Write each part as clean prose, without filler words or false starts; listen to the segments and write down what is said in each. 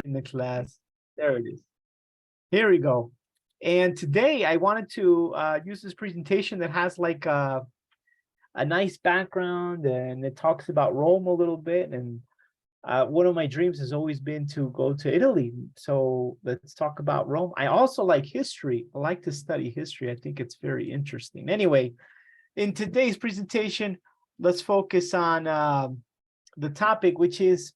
in the class. There it is. Here we go. And today I wanted to use this presentation that has like a nice background, and it talks about Rome a little bit. And one of my dreams has always been to go to Italy. So let's talk about Rome. I also like history. I like to study history. I think it's very interesting. Anyway, in today's presentation, let's focus on the topic, which is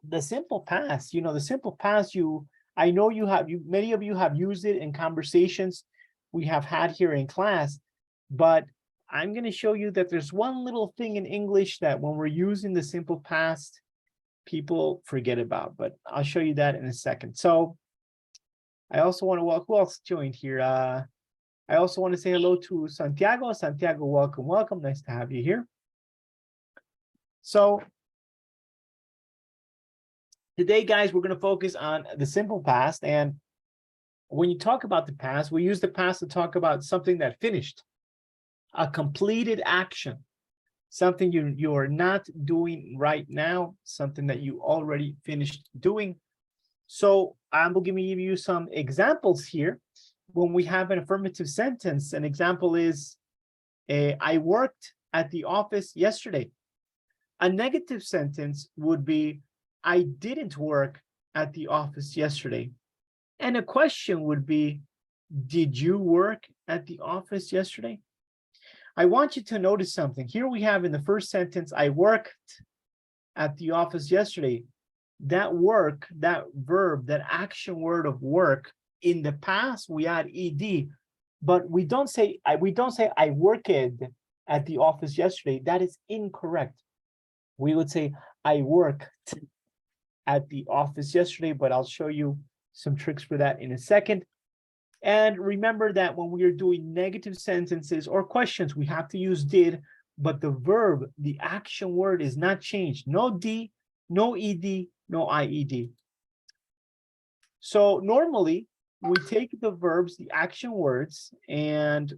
the simple past. You know, the simple past, I know many of you have used it in conversations we have had here in class, but I'm going to show you that there's one little thing in English that when we're using the simple past, people forget about, but I'll show you that in a second. So I also want to welcome, who else joined here? I also want to say hello to Santiago. Santiago, welcome, welcome. Nice to have you here. So today, guys, we're going to focus on the simple past. And when you talk about the past, we use the past to talk about something that finished, a completed action, something you are not doing right now, something that you already finished doing. So I'm going to give you some examples here. When we have an affirmative sentence, an example is, I worked at the office yesterday. A negative sentence would be, I didn't work at the office yesterday. And a question would be, did you work at the office yesterday? I want you to notice something. Here we have in the first sentence, I worked at the office yesterday. That work, that verb, that action word of work, in the past we add ed, but we don't say I worked at the office yesterday. That is incorrect. We would say I worked at the office yesterday, but I'll show you some tricks for that in a second. And remember that when we are doing negative sentences or questions, we have to use did, but the verb, the action word is not changed. No D, no ED, no IED. So normally we take the verbs, the action words, and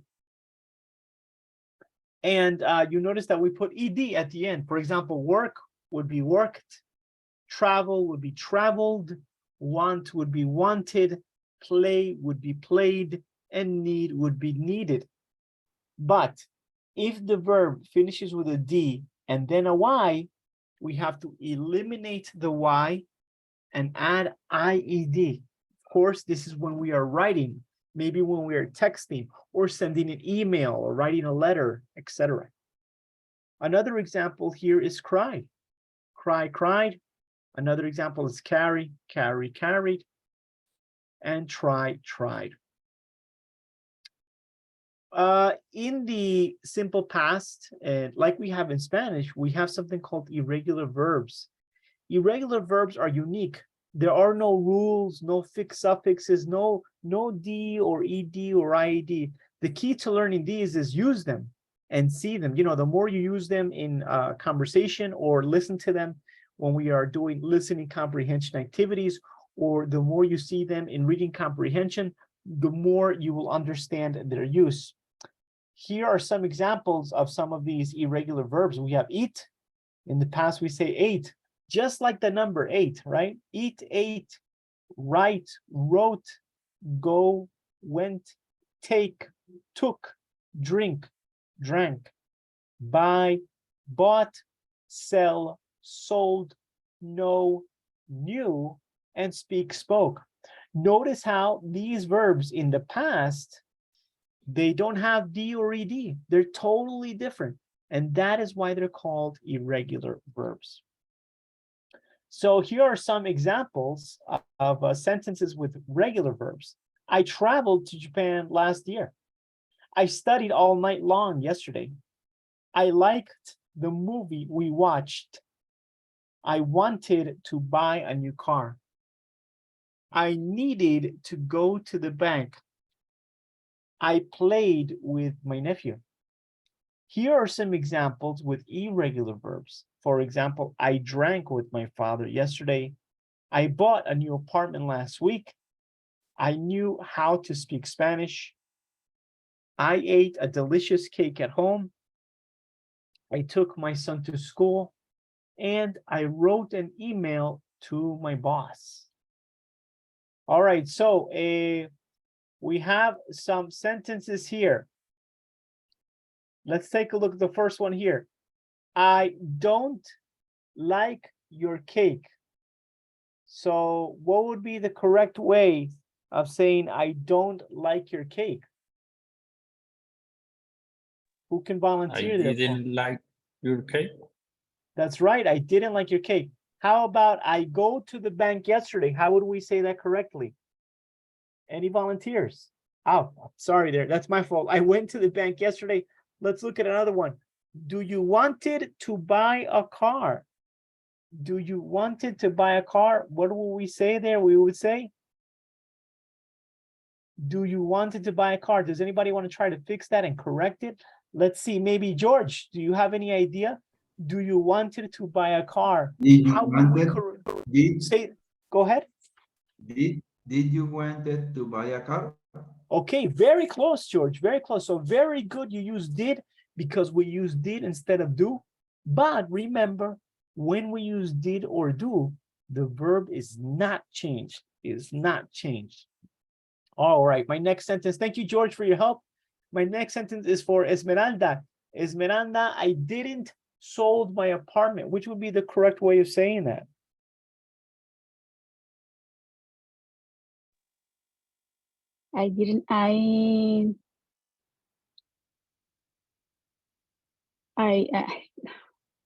you notice that we put ED at the end. For example, work would be worked, travel would be traveled, want would be wanted, play would be played, and need would be needed. But if the verb finishes with a D and then a Y, we have to eliminate the Y and add IED. Of course, this is when we are writing, maybe when we are texting or sending an email or writing a letter, etc. Another example here is cry. Cry, cried. Another example is carry, carry, carried. And try, tried. In the simple past, like we have in Spanish, we have something called irregular verbs. Irregular verbs are unique. There are no rules, no fixed suffixes, no D or ED or IED. The key to learning these is use them and see them. You know, the more you use them in conversation or listen to them when we are doing listening comprehension activities, or the more you see them in reading comprehension, the more you will understand their use. Here are some examples of some of these irregular verbs. We have eat. In the past, we say ate, just like the number 8, right? Eat, ate, write, wrote, go, went, take, took, drink, drank, buy, bought, sell, sold, know, knew, and speak, spoke. Notice how these verbs in the past, they don't have D or ED. They're totally different. And that is why they're called irregular verbs. So here are some examples of sentences with regular verbs. I traveled to Japan last year. I studied all night long yesterday. I liked the movie we watched. I wanted to buy a new car. I needed to go to the bank. I played with my nephew. Here are some examples with irregular verbs. For example, I drank with my father yesterday. I bought a new apartment last week. I knew how to speak Spanish. I ate a delicious cake at home. I took my son to school. And I wrote an email to my boss. All right, so we have some sentences here. Let's take a look at the first one here. I don't like your cake. So what would be the correct way of saying I don't like your cake? Who can volunteer there? I didn't like your cake. That's right, I didn't like your cake. How about I go to the bank yesterday? How would we say that correctly? Any volunteers? Oh, sorry there, that's my fault. I went to the bank yesterday. Let's look at another one. Do you wanted to buy a car? Do you wanted to buy a car? What will we say there? We would say, do you wanted to buy a car? Does anybody want to try to fix that and correct it? Let's see, maybe George, do you have any idea? Do you wanted to buy a car? Did you How would we say? Go ahead. Did you wanted to buy a car? Okay, very close, George, very close. So very good, you use did because we use did instead of do. But remember, when we use did or do, the verb is not changed, is not changed. All right, my next sentence, thank you, George, for your help. My next sentence is for Esmeralda. Esmeralda, I didn't sold my apartment. Which would be the correct way of saying that? I didn't,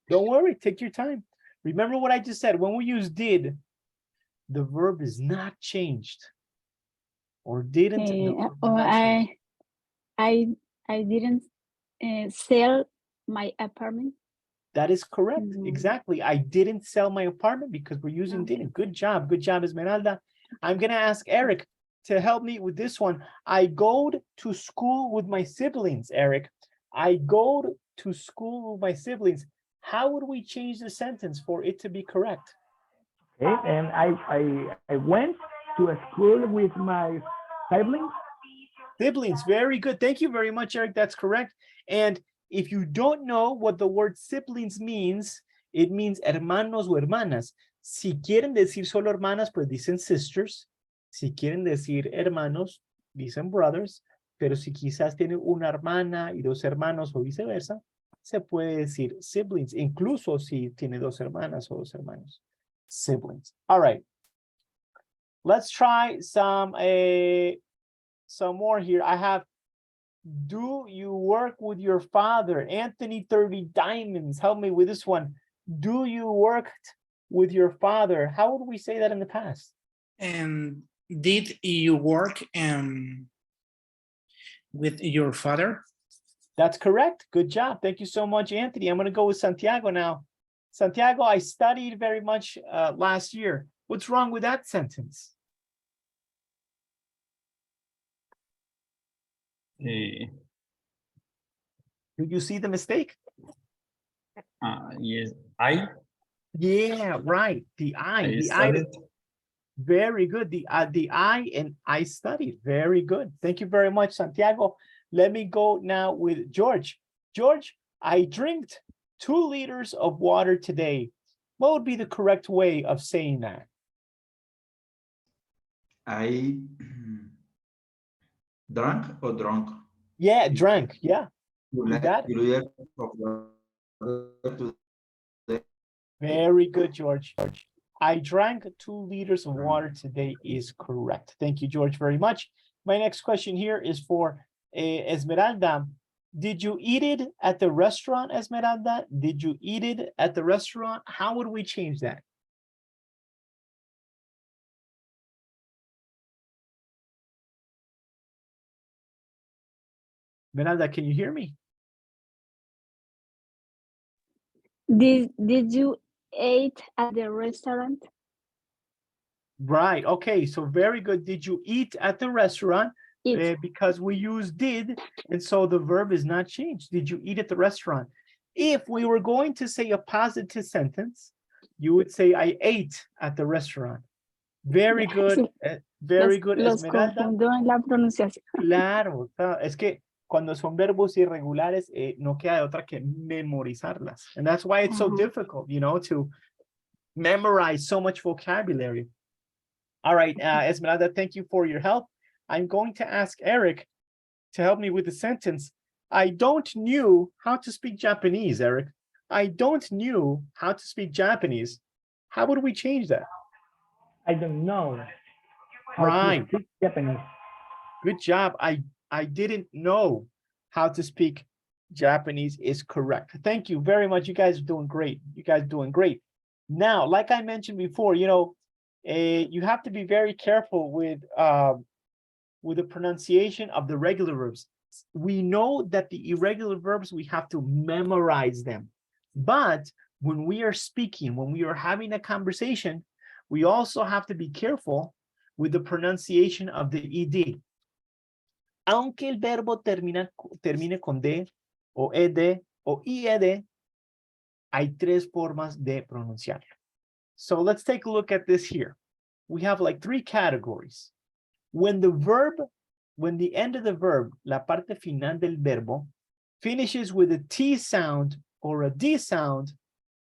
Don't worry, take your time. Remember what I just said. When we use did, the verb is not changed. Or didn't. I didn't sell my apartment. That is correct. Exactly. I didn't sell my apartment because we're using didn't. Good job. Good job, Esmeralda. I'm going to ask Eric to help me with this one. I go to school with my siblings, Eric. I go to school with my siblings. How would we change the sentence for it to be correct? Okay, and I went to a school with my siblings. Siblings, very good. Thank you very much, Eric. That's correct. And if you don't know what the word siblings means, it means hermanos o hermanas. Si quieren decir solo hermanas, pues dicen sisters. Si quieren decir hermanos, dicen brothers. Pero si quizás tiene una hermana y dos hermanos o viceversa, se puede decir siblings, incluso si tiene dos hermanas o dos hermanos. Siblings. All right. Let's try some more here. I have, do you work with your father? Anthony 30 Diamonds, help me with this one. Do you work with your father? How would we say that in the past? Did you work with your father? That's correct. Good job. Thank you so much, Anthony. I'm going to go with Santiago now. Santiago, I studied very much last year. What's wrong with that sentence? Eh, Do you see the mistake? yes, Yeah, right. The I studied. Very good. The I and I studied. Very good. Thank you very much, Santiago. Let me go now with George. George, I drank 2 liters of water today. What would be the correct way of saying that? I drank or drunk? Yeah, drank. Yeah. You got it. Very good, George. I drank 2 liters of water today is correct. Thank you, George, very much. My next question here is for Esmeralda. Did you eat it at the restaurant, Esmeralda? Did you eat it at the restaurant? How would we change that? Esmeralda, can you hear me? Did you eat at the restaurant? Right. Okay. So very good. Did you eat at the restaurant? Because we use did, and so the verb is not changed. Did you eat at the restaurant? If we were going to say a positive sentence, you would say I ate at the restaurant. Very good. Very good, Esmeralda. Confundo en la pronunciación. Claro. Es que cuando son verbos irregulares, no queda de otra que memorizarlas. And that's why it's so difficult, you know, to memorize so much vocabulary. All right, Esmeralda, thank you for your help. I'm going to ask Eric to help me with the sentence. I don't knew how to speak Japanese, Eric. I don't knew how to speak Japanese. How would we change that? I don't know how Right. to speak Japanese. Good job. I didn't know how to speak Japanese is correct. Thank you very much. You guys are doing great. You guys are doing great. Now, like I mentioned before, you know, you have to be very careful with the pronunciation of the regular verbs. We know that the irregular verbs, we have to memorize them. But when we are speaking, when we are having a conversation, we also have to be careful with the pronunciation of the ed. Aunque el verbo termine con D o ed o ied, hay tres formas de pronunciarlo. So let's take a look at this here. We have like 3 categories. When the end of the verb, la parte final del verbo, finishes with a T sound or a D sound,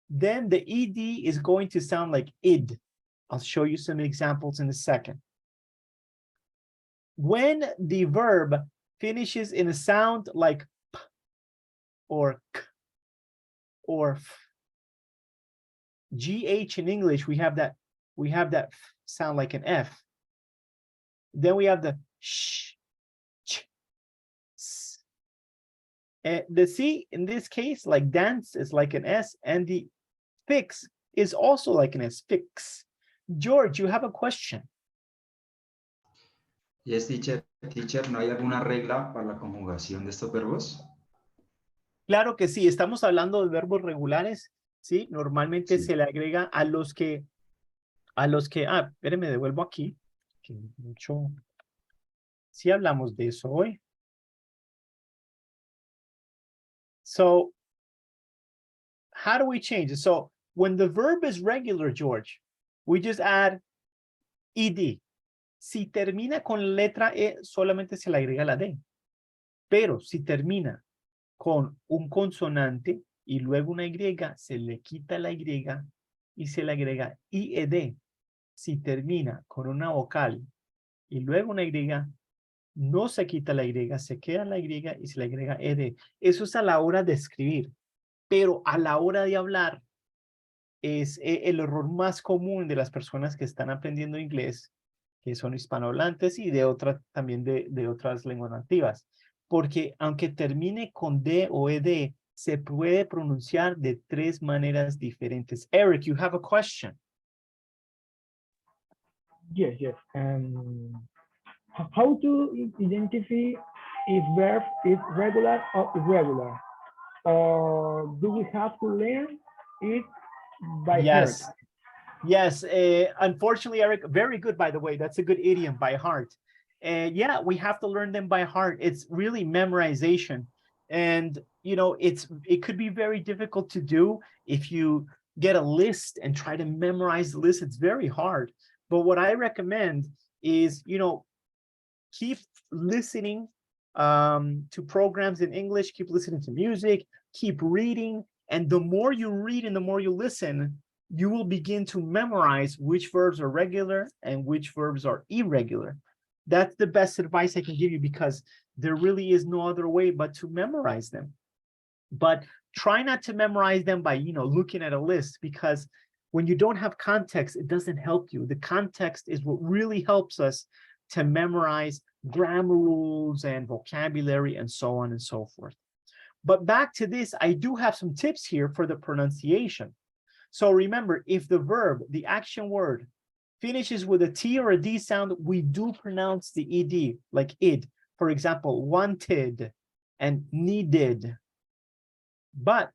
then the ed is going to sound like id. I'll show you some examples in a second. When the verb finishes in a sound like p or k or f, GH in English, we have that f sound like an F. Then we have the sh, ch, s. The C in this case, like dance, is like an S, and the fix is also like an S, fix. George, you have a question. Yes, teacher. Teacher, ¿no hay alguna regla para la conjugación de estos verbos? Claro que sí, estamos hablando de verbos regulares, ¿sí? Normalmente Sí. se le agrega a los que, espérenme, devuelvo aquí, que mucho, sí hablamos de eso hoy. So, how do we change it? So, when the verb is regular, George, we just add ed. Si termina con letra E, solamente se le agrega la D. Pero si termina con un consonante y luego una Y, se le quita la Y y se le agrega IED. Si termina con una vocal y luego una Y, no se quita la Y, se queda la Y y se le agrega ED. Eso es a la hora de escribir. Pero a la hora de hablar es el error más común de las personas que están aprendiendo inglés, que son hispanohablantes y también de otras lenguas nativas. Porque aunque termine con D o ED, se puede pronunciar de 3 maneras diferentes. Eric, you have a question. Yes. How to identify if verb is regular or irregular? Or do we have to learn it by heart? Yes, unfortunately, Eric, very good, by the way. That's a good idiom, by heart. Yeah, we have to learn them by heart. It's really memorization. And, you know, it could be very difficult to do if you get a list and try to memorize the list. It's very hard. But what I recommend is, you know, keep listening to programs in English, keep listening to music, keep reading. And the more you read and the more you listen, you will begin to memorize which verbs are regular and which verbs are irregular. That's the best advice I can give you, because there really is no other way but to memorize them. But try not to memorize them by, you know, looking at a list, because when you don't have context, it doesn't help you. The context is what really helps us to memorize grammar rules and vocabulary and so on and so forth. But back to this, I do have some tips here for the pronunciation. So remember, if the verb, the action word, finishes with a T or a D sound, we do pronounce the ED, like id. For example, wanted and needed. But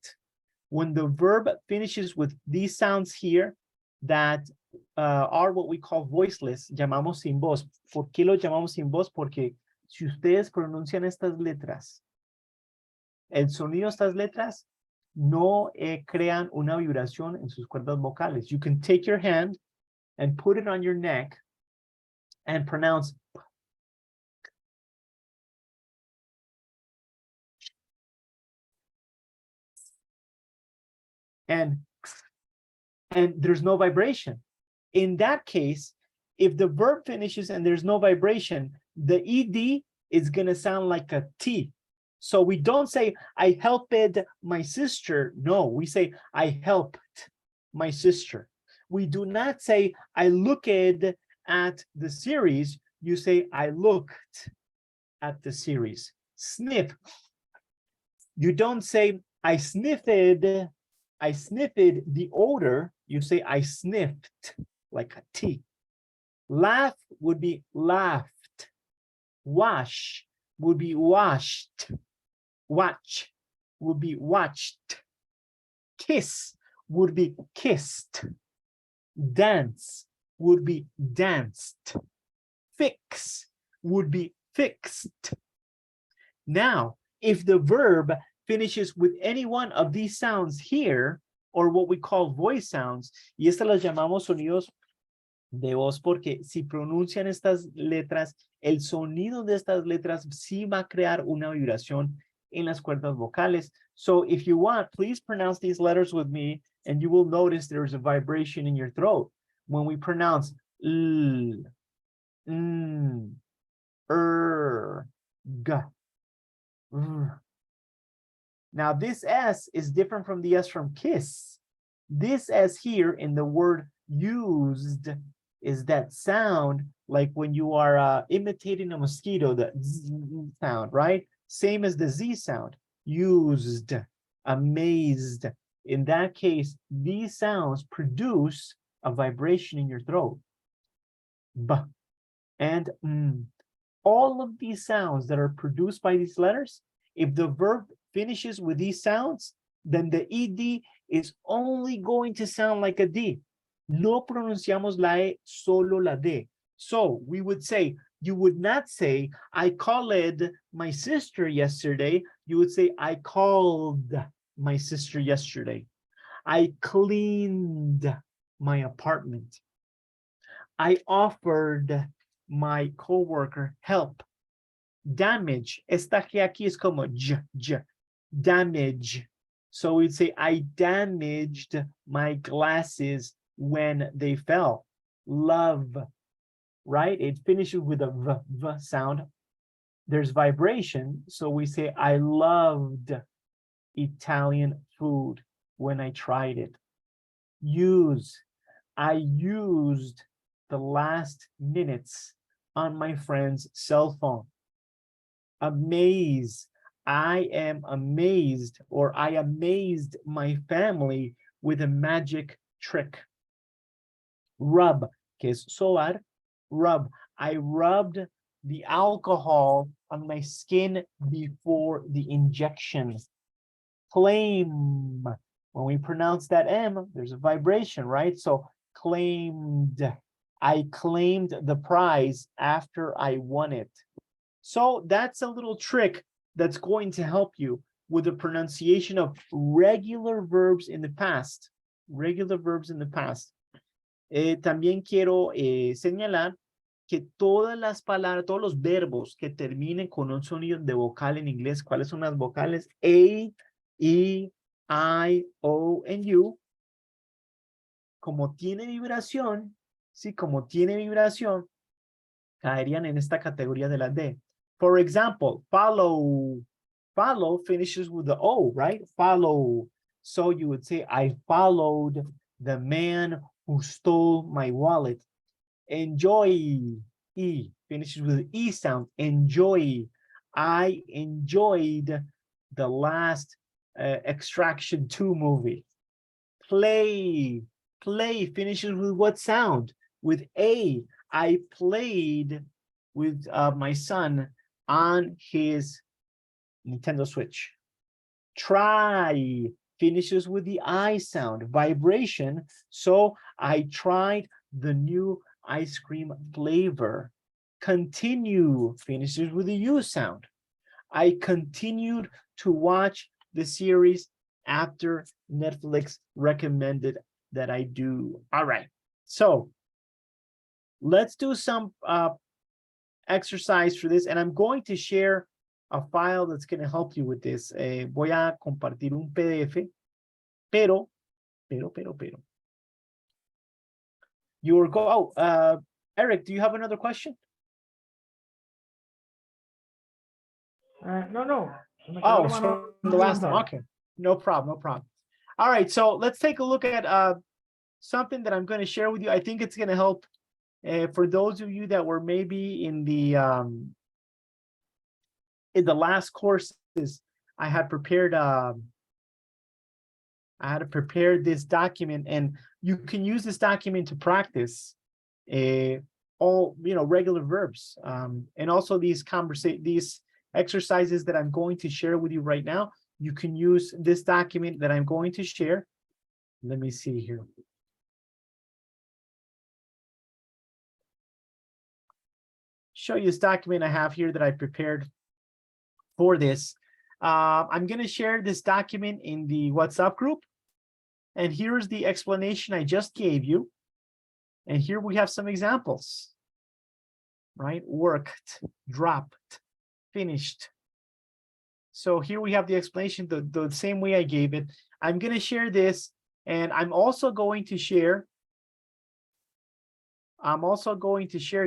when the verb finishes with these sounds here that are what we call voiceless, llamamos sin voz. ¿Por qué lo llamamos sin voz? Porque si ustedes pronuncian estas letras, el sonido de estas letras no crean una vibración en sus cuerdas vocales. You can take your hand and put it on your neck and pronounce p. And there's no vibration. In that case, if the verb finishes and there's no vibration, the ed is going to sound like a T. So we don't say, I helped my sister. No, we say, I helped my sister. We do not say, I looked at the series. You say, I looked at the series. Sniff. You don't say, I sniffed the odor. You say, I sniffed, like a T. Laugh would be laughed. Wash would be washed. Watch would be watched. Kiss would be kissed. Dance would be danced. Fix would be fixed. Now, if the verb finishes with any one of these sounds here, or what we call voice sounds, y estas las llamamos sonidos de voz porque si pronuncian estas letras, el sonido de estas letras sí va a crear una vibración en las cuerdas vocales. So if you want, please pronounce these letters with me, and you will notice there's a vibration in your throat when we pronounce l, n, g, r. Now this S is different from the S from kiss. This S here in the word used is that sound like when you are imitating a mosquito, the Z sound, right? Same as the Z sound. Used, amazed. In that case, these sounds produce a vibration in your throat. B and m. All of these sounds that are produced by these letters, if the verb finishes with these sounds, then the ed is only going to sound like a D. No pronunciamos la E, solo la D. So we would say, you would not say, I called my sister yesterday. You would say, I called my sister yesterday. I cleaned my apartment. I offered my coworker help. Damage. Esta que aquí es como damage. So we'd say, I damaged my glasses when they fell. Love, right? It finishes with a v sound. There's vibration. So we say, I loved Italian food when I tried it. Use. I used the last minutes on my friend's cell phone. Amaze. I am amazed, or I amazed my family with a magic trick. Rub, que es sobar, rub. I rubbed the alcohol on my skin before the injection. Claim. When we pronounce that M, there's a vibration, right? So claimed. I claimed the prize after I won it. So that's a little trick that's going to help you with the pronunciation of regular verbs in the past. Regular verbs in the past. También quiero señalar que todas las palabras, todos los verbos que terminen con un sonido de vocal en inglés, ¿cuáles son las vocales? A, E, I, O, and U. Como tiene vibración, sí, como tiene vibración, caerían en esta categoría de la D. For example, follow. Follow finishes with the O, right? Follow. So you would say, I followed the man who stole my wallet. Enjoy. E finishes with the E sound. Enjoy. I enjoyed the last Extraction 2 movie. Play. Play finishes with what sound? With A. I played with my son on his Nintendo Switch. Try finishes with the I sound, vibration. So I tried the new ice cream flavor. Continue finishes with the U sound. I continued to watch the series after Netflix recommended that I do. All right, so let's do some exercise for this, and I'm going to share a file that's going to help you with this. Voy a compartir un PDF, pero. You are Eric, do you have another question? No. Se me quedó Oh, la mano so the last one. levantada. Okay, no problem, no problem. All right, so let's take a look at something that I'm going to share with you. I think it's going to help for those of you that were maybe in the last courses. I had prepared this document, and you can use this document to practice all regular verbs, and also these exercises that I'm going to share with you right now. You can use this document that I'm going to share. Let me see here. Show you this document I have here that I prepared for this. I'm going to share this document in the WhatsApp group. And here's the explanation I just gave you. And here we have some examples, right? Worked, dropped, finished. So here we have the explanation the same way I gave it. I'm going to share this, and I'm also going to share,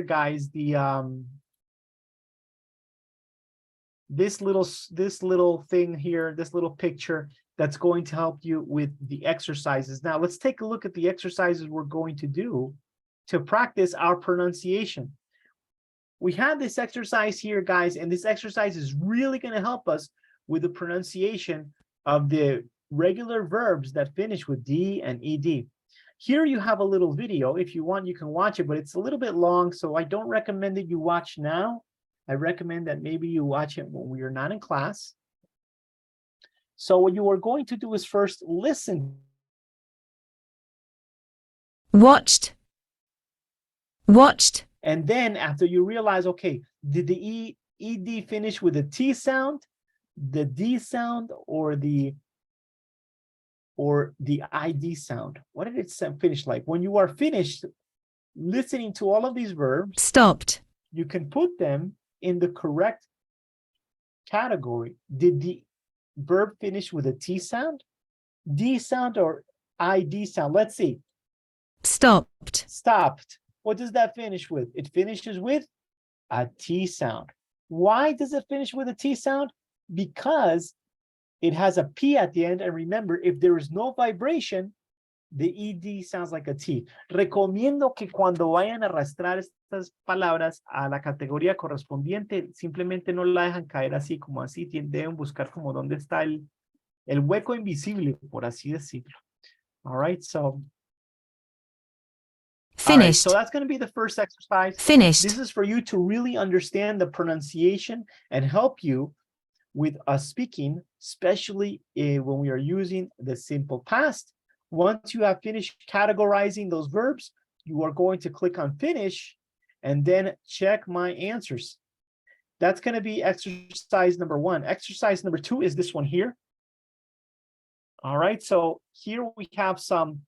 guys, the this little thing here, this little picture that's going to help you with the exercises. Now let's take a look at the exercises we're going to do to practice our pronunciation. We have this exercise here, guys, and this exercise is really going to help us with the pronunciation of the regular verbs that finish with D and ED. Here you have a little video. If you want, you can watch it, but it's a little bit long, so I don't recommend that you watch now. I recommend that maybe you watch it when we are not in class. So what you are going to do is first listen. Watched. Watched. And then after you realize, okay, did the ED finish with a T sound, the D sound, or the ID sound? What did it finish like? When you are finished listening to all of these verbs, Stopped. you can put them in the correct category. Did the verb finish with a T sound, D sound, or ID sound? Let's see. Stopped. Stopped. What does that finish with? It finishes with a T sound. Why does it finish with a T sound? Because it has a P at the end. And remember, if there is no vibration, the ED sounds like a T. Recomiendo que cuando vayan a arrastrar estas palabras a la categoría correspondiente, simplemente no la dejan caer así como así. Deben buscar como dónde está el hueco invisible, por así decirlo. All right, so. Finished. All right, so that's going to be the first exercise. Finished. This is for you to really understand the pronunciation and help you with speaking, especially when we are using the simple past. Once you have finished categorizing those verbs, you are going to click on finish and then check my answers. That's going to be exercise number 1. Exercise number 2 is this one here. All right, so here we have some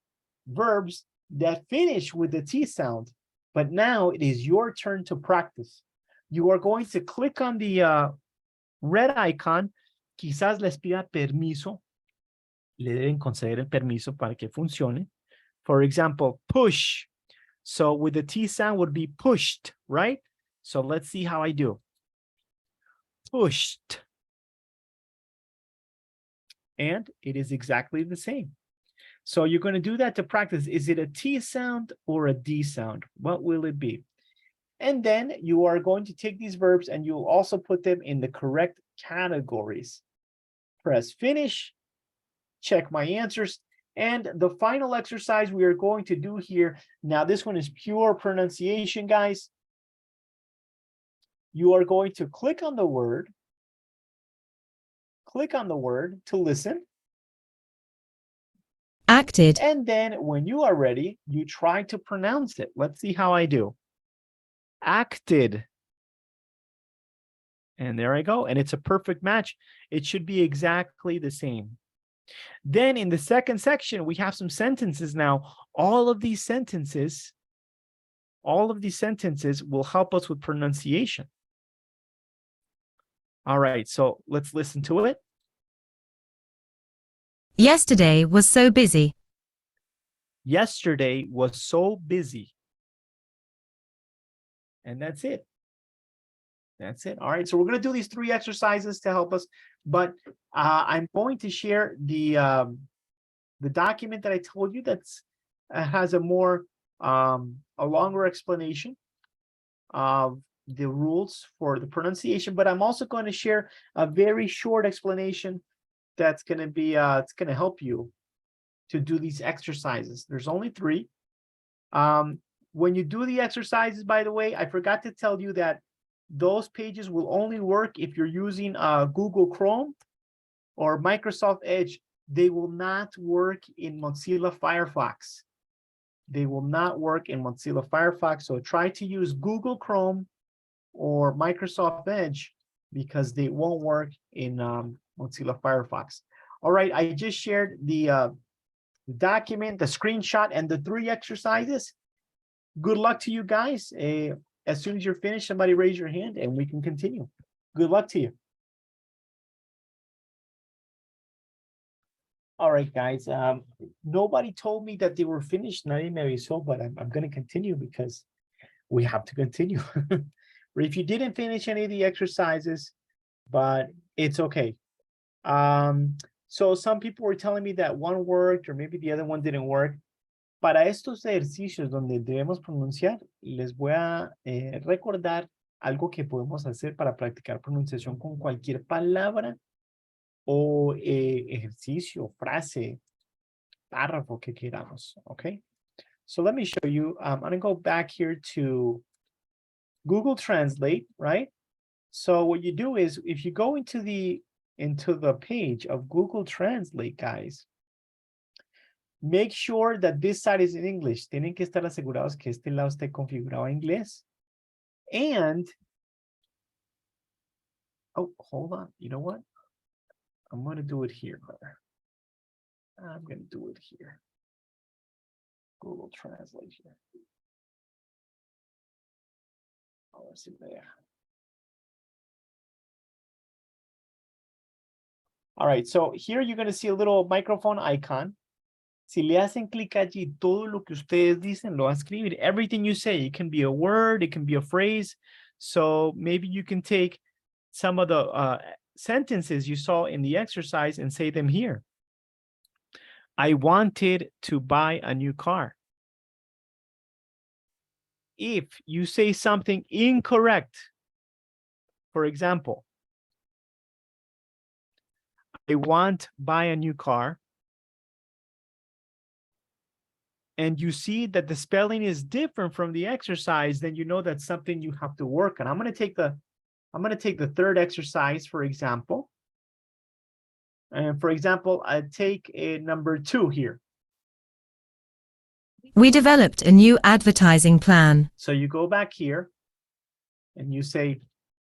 verbs that finish with the T sound, but now it is your turn to practice. You are going to click on the red icon. Quizás les pida permiso. Le deben conceder el permiso para que funcione. For example, push. So with the T sound would be pushed, right? So let's see how I do. Pushed. And it is exactly the same. So you're going to do that to practice. Is it a T sound or a D sound? What will it be? And then you are going to take these verbs and you'll also put them in the correct categories. Press finish, check my answers. And the final exercise we are going to do here, now this one is pure pronunciation, guys. You are going to click on the word to listen. Acted. And then when you are ready, you try to pronounce it. Let's see how I do. Acted. And there I go. And it's a perfect match. It should be exactly the same. Then in the second section, we have some sentences now. All of these sentences will help us with pronunciation. All right, so let's listen to it. Yesterday was so busy. Yesterday was so busy. And that's it. That's it. All right. So we're going to do these 3 exercises to help us, but I'm going to share the document that I told you that's has a more a longer explanation of the rules for the pronunciation, but I'm also going to share a very short explanation that's going to be it's going to help you to do these exercises. There's only 3. When you do the exercises, by the way, I forgot to tell you that those pages will only work if you're using Google Chrome or Microsoft Edge. They will not work in Mozilla Firefox. They will not work in Mozilla Firefox. So try to use Google Chrome or Microsoft Edge because they won't work in Mozilla Firefox. All right, I just shared the document, the screenshot, and the 3 exercises. Good luck to you guys. As soon as you're finished, somebody raise your hand and we can continue. Good luck to you. All right, guys. Nobody told me that they were finished. Nadie me avisó, but I'm going to continue because we have to continue. Or if you didn't finish any of the exercises, but it's okay. So some people were telling me that one worked or maybe the other one didn't work. Para estos ejercicios donde debemos pronunciar, les voy a recordar algo que podemos hacer para practicar pronunciación con cualquier palabra o ejercicio, frase, párrafo que queramos, okay? So let me show you. I'm going to go back here to Google Translate, right? So what you do is if you go into the page of Google Translate, guys, make sure that this side is in English. Tienen que estar asegurados que este lado esté configurado en inglés. And, oh, hold on. You know what? I'm going to do it here, brother. I'm going to do it here. Google Translate here. Ahora sí me deja. All right, so here you're going to see a little microphone icon. Si le hacen clic allí, todo lo que ustedes dicen lo va a escribir. Everything you say, it can be a word, it can be a phrase. So maybe you can take some of the sentences you saw in the exercise and say them here. I wanted to buy a new car. If you say something incorrect, for example, I want to buy a new car, and you see that the spelling is different from the exercise, then you know that's something you have to work on. I'm going to take the 3rd exercise, for example. And for example, I take number 2 here. We developed a new advertising plan. So you go back here and you say,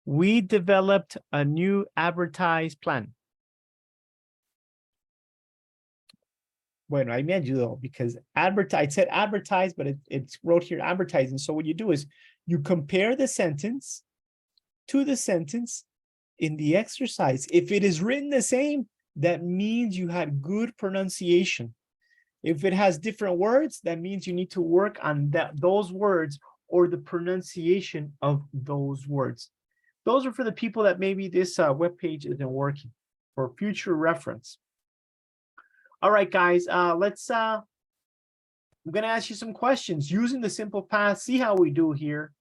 we developed a new advertise plan. Bueno, ahí me ayudó because it said advertise, but it wrote here advertising. So what you do is you compare the sentence to the sentence in the exercise. If it is written the same, that means you had good pronunciation. If it has different words, that means you need to work on those words or the pronunciation of those words. Those are for the people that maybe this web page isn't working, for future reference. All right, guys, I'm going to ask you some questions using the simple past, see how we do here.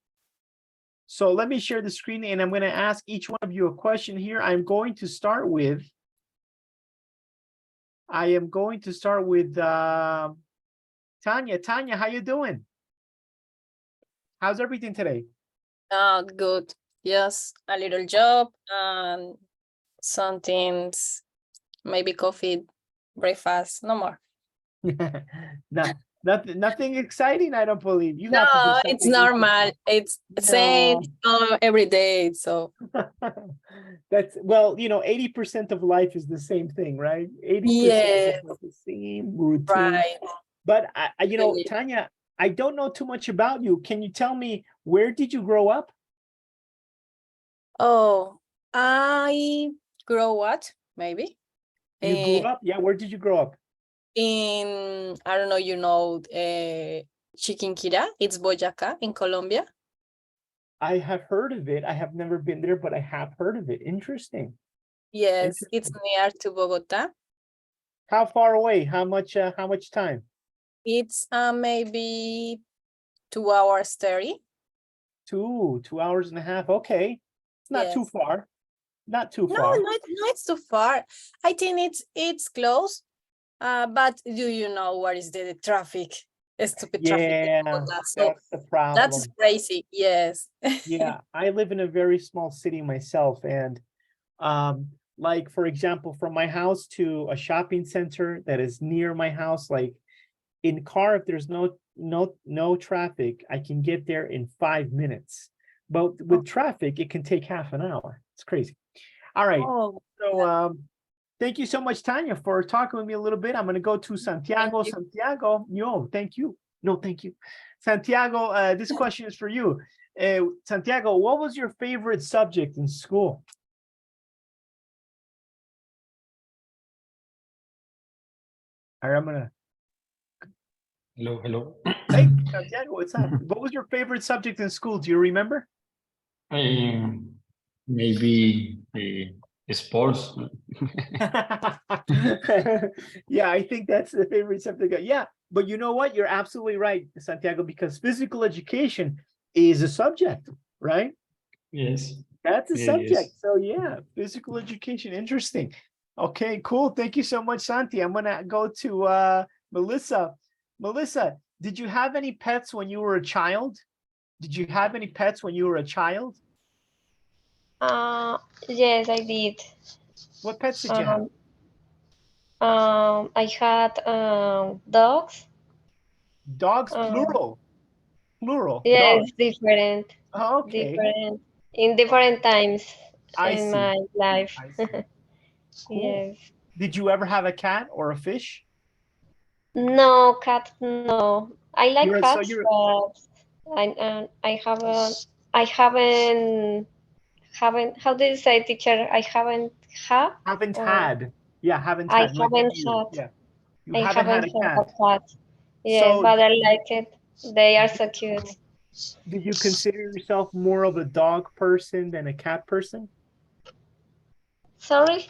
So let me share the screen and I'm going to ask each one of you a question here. I'm going to start with Tanya. Tanya, how you doing? How's everything today? Good. Yes, a little job and some things, maybe coffee, breakfast, no more. Nothing exciting, I don't believe. You No, have to do it's something normal. It's same every day. So that's, well, 80% of life is the same thing, right? 80% yes, is the same routine. right. But Tanya, I don't know too much about you. Can you tell me, where did you grow up? Oh, I grow up maybe You grew up? Yeah, where did you grow up? in, I don't know, Chiquinquirá. It's Boyacá in Colombia. I have heard of it. I have never been there, but I have heard of it. Interesting. Yes, it's Interesting. near to Bogota. How far away? How much time? It's maybe 2 hours 30. 2 hours and a half. Okay. It's not too Yes. far. Not too No, far. no, it's too far. I think it's close. But do you know what is the traffic? Stupid traffic in Yeah, Bogota. So that's the problem. that's crazy. Yes. Yeah, I live in a very small city myself, and like for example, from my house to a shopping center that is near my house, like in car, if there's no traffic, I can get there in 5 minutes. But with traffic, it can take half an hour. It's crazy. All right. Oh, So thank you so much, Tanya, for talking with me a little bit. I'm going to go to Santiago. you. Santiago, no, thank you. No, thank you. Santiago, this question is for you. Santiago, what was your favorite subject in school? All right, I'm going to. Hello, hello. Hey, Santiago, what's up? What was your favorite subject in school? Do you remember? Maybe sports. Yeah, I think that's the favorite subject. Yeah, but you know what? You're absolutely right, Santiago, because physical education is a subject, right? Yes. That's a Yeah, subject. yes. So yeah, physical education, interesting. Okay, cool. Thank you so much, Santi. I'm gonna go to Melissa. Melissa, did you have any pets when you were a child? Did you have any pets when you were a child? Yes, I did. What pets did you have? I had dogs. Dogs, plural. Plural. Yes, Dogs. different, Okay, different in different times I in see. my life. I see. Cool. Yes. Did you ever have a cat or a fish? No, cat. No, I like You're so cats, you're but I haven't. How do you say, teacher? I haven't had. haven't Or had. Yeah, haven't I had like haven't you. had. Yeah. You I haven't had haven't a had a cat. cat. Yes, So but I like it. They are so cute. do you consider yourself more of a dog person than a cat person? Sorry,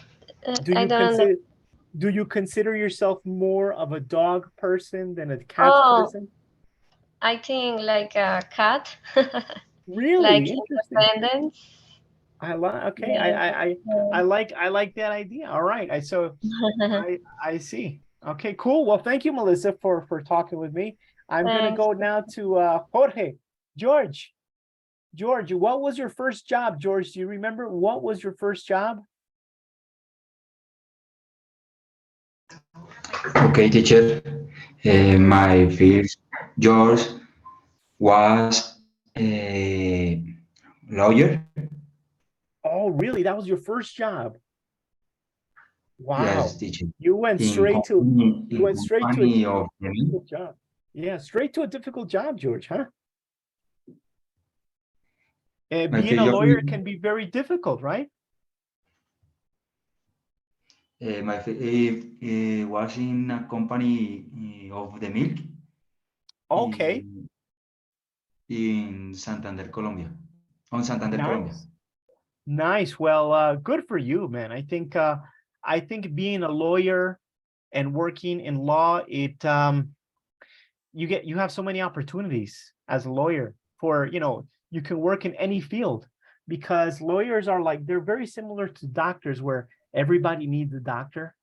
Do I you don't know. consider yourself more of a dog person than a cat Oh, person? I think like a cat, like Really interesting. independent. I like okay. Yes. I like that idea. All right. I see. Okay, cool. Well, thank you, Melissa, for talking with me. I'm gonna Thanks. go now to Jorge. George, what was your first job? George, do you remember what was your first job? Okay, teacher. My first job was a lawyer. Oh, really? That was your first job? Wow. Yes, teacher. You went In straight to a company of difficult job. Yeah, straight to a difficult job, George, huh? my Being first a job. lawyer can be very difficult, right? Was in a company of the milk Okay, in Santander, Colombia. On Santander, Colombia. nice. Nice. Well, good for you, man. I think being a lawyer and working in law, you have so many opportunities as a lawyer for, you can work in any field because lawyers are like, they're very similar to doctors where everybody needs a doctor.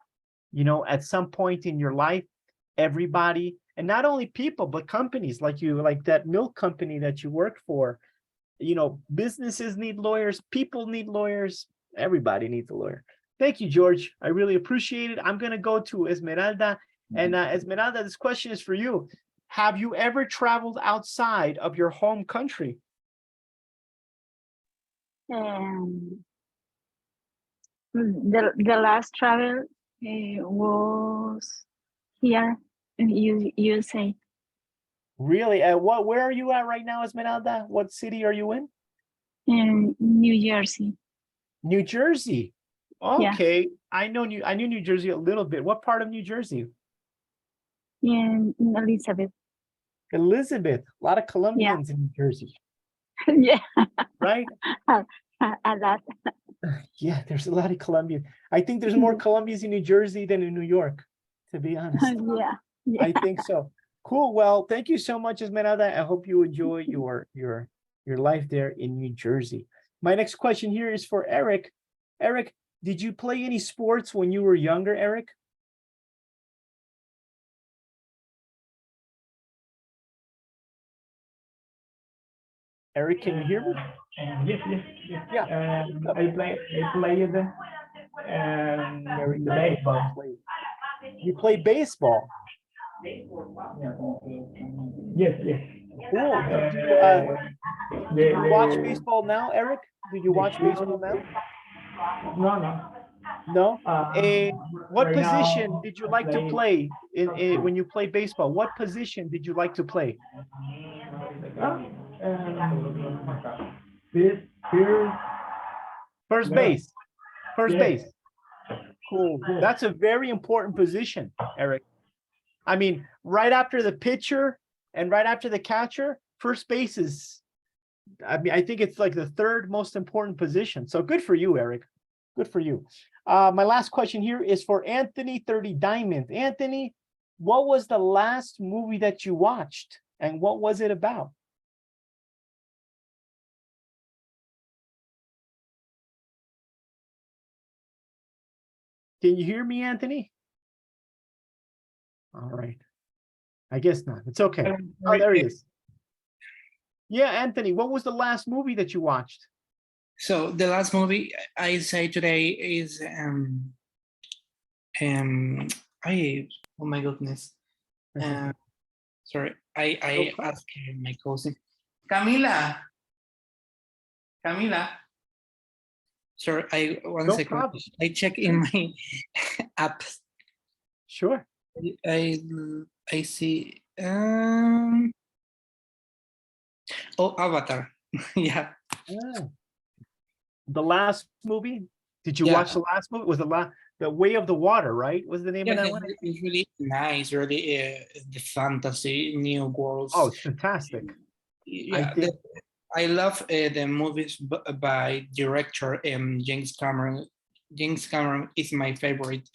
At some point in your life, everybody, and not only people, but companies like that milk company that you worked for, businesses need lawyers, people need lawyers, everybody needs a lawyer. Thank you, George. I really appreciate it. I'm going to go to Esmeralda. And Esmeralda, this question is for you. Have you ever traveled outside of your home country? The last travel was here in USA. Really? Where are you at right now, Esmeralda? What city are you in? In New Jersey. New Jersey. Yeah. Okay. I knew New Jersey a little bit. What part of New Jersey? In Elizabeth. Elizabeth. A lot of Colombians in New Jersey. Yeah, right? a lot. Yeah, there's a lot of Colombians. I think there's more Colombians in New Jersey than in New York, to be honest. Yeah, I think so. Cool. Well, thank you so much, Esmeralda. I hope you enjoy your life there in New Jersey. My next question here is for Eric. Eric, did you play any sports when you were younger, Eric? Eric, can you hear me? Yes. Yeah. I played Very the nice. baseball. You play baseball. Yes. Cool. Do you watch baseball now, Eric? Do you watch baseball now? No. No. What Right now, position did you like to play when you play baseball? What position did you like to play? Here. First Yeah. base. First Yes. base. Cool. That's a very important position, Eric. I mean, right after the pitcher and right after the catcher, first base is, I mean, I think it's like the third most important position. So good for you, Eric. Good for you. My last question here is for Anthony 30 Diamond. Anthony, what was the last movie that you watched and what was it about? Can you hear me, Anthony? All right. I guess not. It's okay. Oh, there he is. Yeah, Anthony, what was the last movie that you watched? So the last movie I say today is oh my goodness. Sorry, I asked my cousin. Camila. Sorry, one second. Problem. I check in my app. Sure. I see. Avatar. Yeah. The last movie? Did you Yeah. watch the last movie? Was the Way of the Water, right? Was the name of that one? It's really nice. Really, the fantasy, new worlds. Oh, it's fantastic. Yeah, I love the movies by director James Cameron. James Cameron is my favorite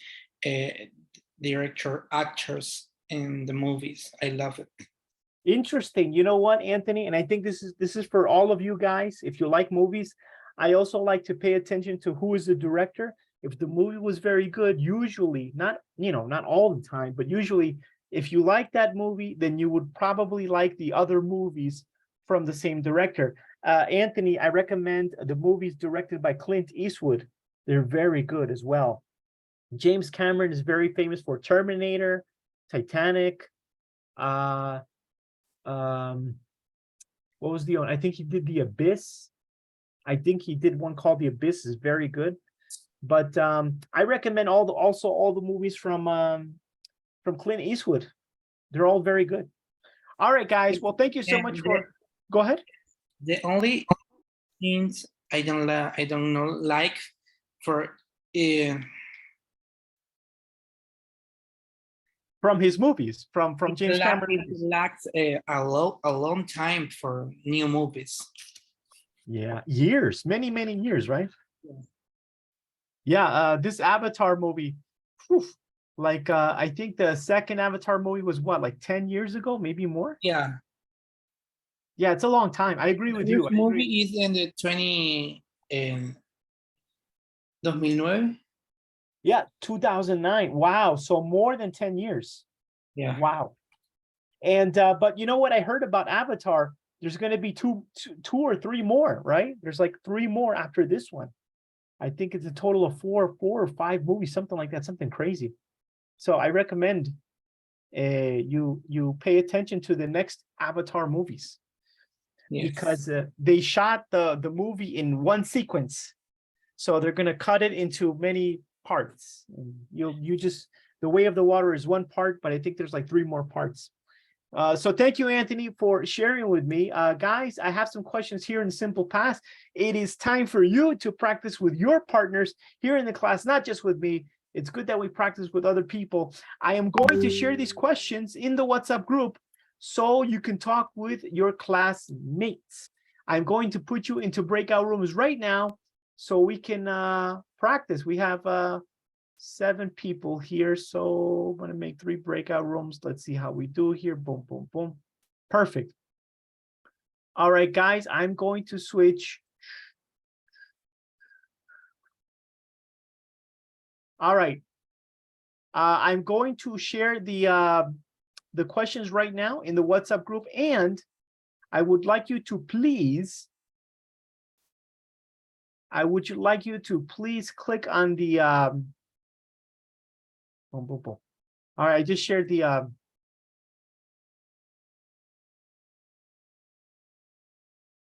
director, actors in the movies. I love it. Interesting. You know what, Anthony? And I think this is for all of you guys. If you like movies, I also like to pay attention to who is the director. If the movie was very good, usually, not all the time, but usually if you like that movie, then you would probably like the other movies from the same director. Anthony, I recommend the movies directed by Clint Eastwood. They're very good as well. James Cameron is very famous for Terminator, Titanic. What was the one? I think he did The Abyss. I think he did one called The Abyss, is very good. But I recommend also all the movies from Clint Eastwood. They're all very good. All right, guys. Well, thank you so much for. Go ahead. The only things I don't like for from his movies, from James Cameron. It lacks a long time for new movies. Yeah, years, many years, right? Yeah, this Avatar movie, like I think the second Avatar movie was what, like 10 years ago, maybe more? Yeah. Yeah, it's a long time. I agree with you. This movie is in the 2009. Yeah, 2009. Wow, so more than 10 years. Yeah. Wow. And but you know what I heard about Avatar? There's going to be two or three more, right? There's like 3 more after this one. I think it's a total of 4 or 5 movies, something like that, something crazy. So I recommend you pay attention to the next Avatar movies. Yes. Because they shot the movie in one sequence. So they're going to cut it into many parts. You just, The Way of the Water is one part, but I think there's like 3 more parts. So thank you, Anthony, for sharing with me. Guys, I have some questions here in Simple Past. It is time for you to practice with your partners here in the class, not just with me. It's good that we practice with other people. I am going to share these questions in the WhatsApp group so you can talk with your classmates. I'm going to put you into breakout rooms right now so we can practice. We have 7 people here, so I'm going to make 3 breakout rooms. Let's see how we do here. Boom, boom, boom. Perfect. All right, guys, I'm going to switch. All right. I'm going to share the questions right now in the WhatsApp group, and I would like you to please, click on the, boom, boom, boom. All right, I just shared the, all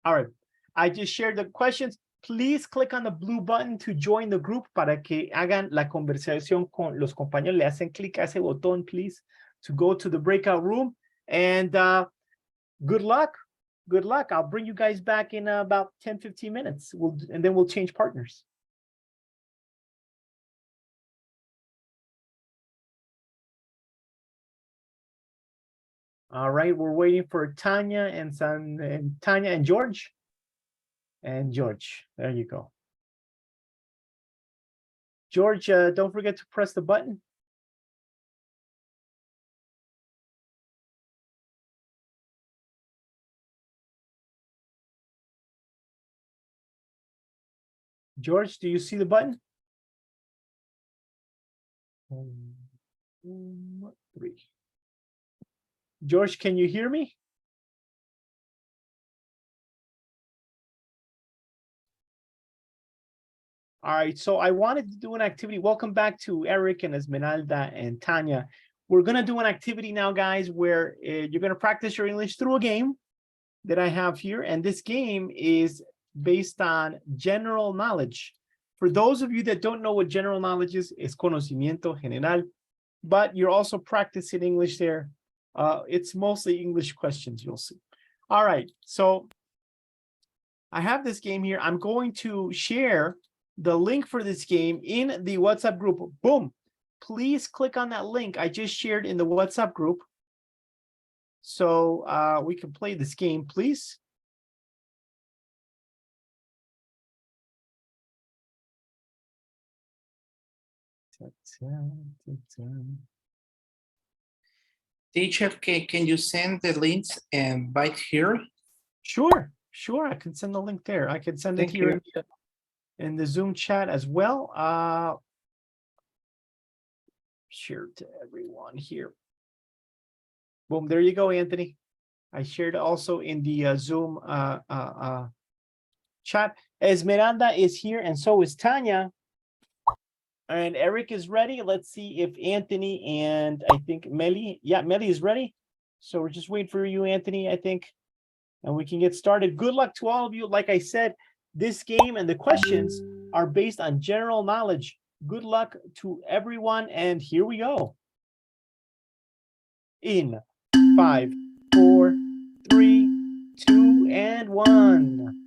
right, I just shared the questions. Please click on the blue button to join the group para que hagan la conversación con los compañeros. Le hacen clic a ese botón, please, to go to the breakout room. And good luck. Good luck. I'll bring you guys back in about 10, 15 minutes. And then we'll change partners. All right, we're waiting for Tanya and George. And George, there you go. George, don't forget to press the button. George, do you see the button? 1, 3. George, can you hear me? All right, so I wanted to do an activity. Welcome back to Eric and Esmeralda and Tanya. We're going to do an activity now, guys, where you're going to practice your English through a game that I have here. And this game is based on general knowledge. For those of you that don't know what general knowledge is conocimiento general, but you're also practicing English there. It's mostly English questions, you'll see. All right, so I have this game here. I'm going to share the link for this game in the WhatsApp group. Boom. Please click on that link I just shared in the WhatsApp group so we can play this game, please. Teacher, can you send the links right here? Sure, I can send the link there. I can send it Thank here you. in the Zoom chat as well. Share to everyone here. Boom, there you go, Anthony. I shared also in the Zoom chat. Esmeralda is here, and so is Tanya. And Eric is ready. Let's see if Anthony and I think Meli. Yeah, Meli is ready. So we're just waiting for you, Anthony, I think. And we can get started. Good luck to all of you. Like I said, this game and the questions are based on general knowledge. Good luck to everyone. And here we go. In 5, 4, 3, 2, and 1.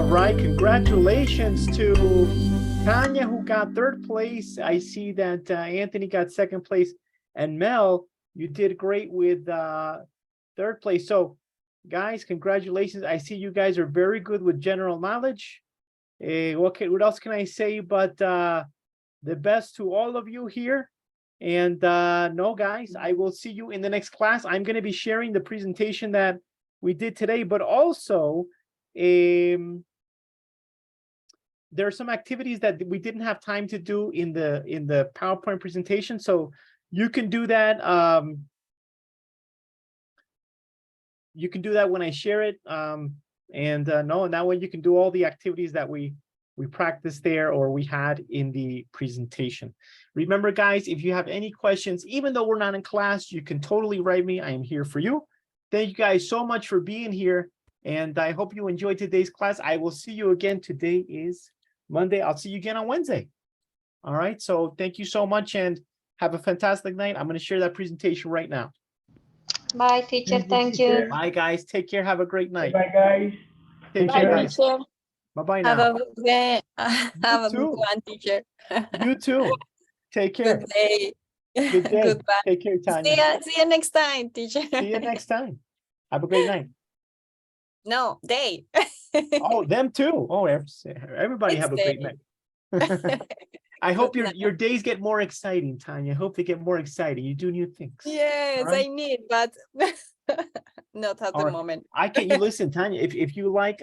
All right, congratulations to Tanya, who got 3rd place. I see that Anthony got 2nd place, and Mel, you did great with 3rd place. So guys, congratulations. I see you guys are very good with general knowledge. What else can I say but the best to all of you here. And no, guys, I will see you in the next class. I'm going to be sharing the presentation that we did today, but also there are some activities that we didn't have time to do in the PowerPoint presentation. So you can do that. You can do that when I share it. And that way you can do all the activities that we practiced there or we had in the presentation. Remember, guys, if you have any questions, even though we're not in class, you can totally write me. I am here for you. Thank you guys so much for being here. And I hope you enjoyed today's class. I will see you again. Today is Monday. I'll see you again on Wednesday. All right. So thank you so much and have a fantastic night. I'm going to share that presentation right now. Bye, teacher. Thank you. Bye, guys. Take care. Have a great night. Bye, guys. Take Bye, care, guys. teacher. Bye-bye Have now. a good day. Have a good too. one, teacher. You too. Take care. Good day. Good day. Goodbye. Take care, Tanya. See you next time, teacher. See you next time. Have a great night. No, day. Oh, them too. Oh, everybody have a great night. I hope your days get more exciting, Tanya. I hope they get more exciting. You do new things. Yes, right? I need, but not at the moment. You listen, Tanya, if you like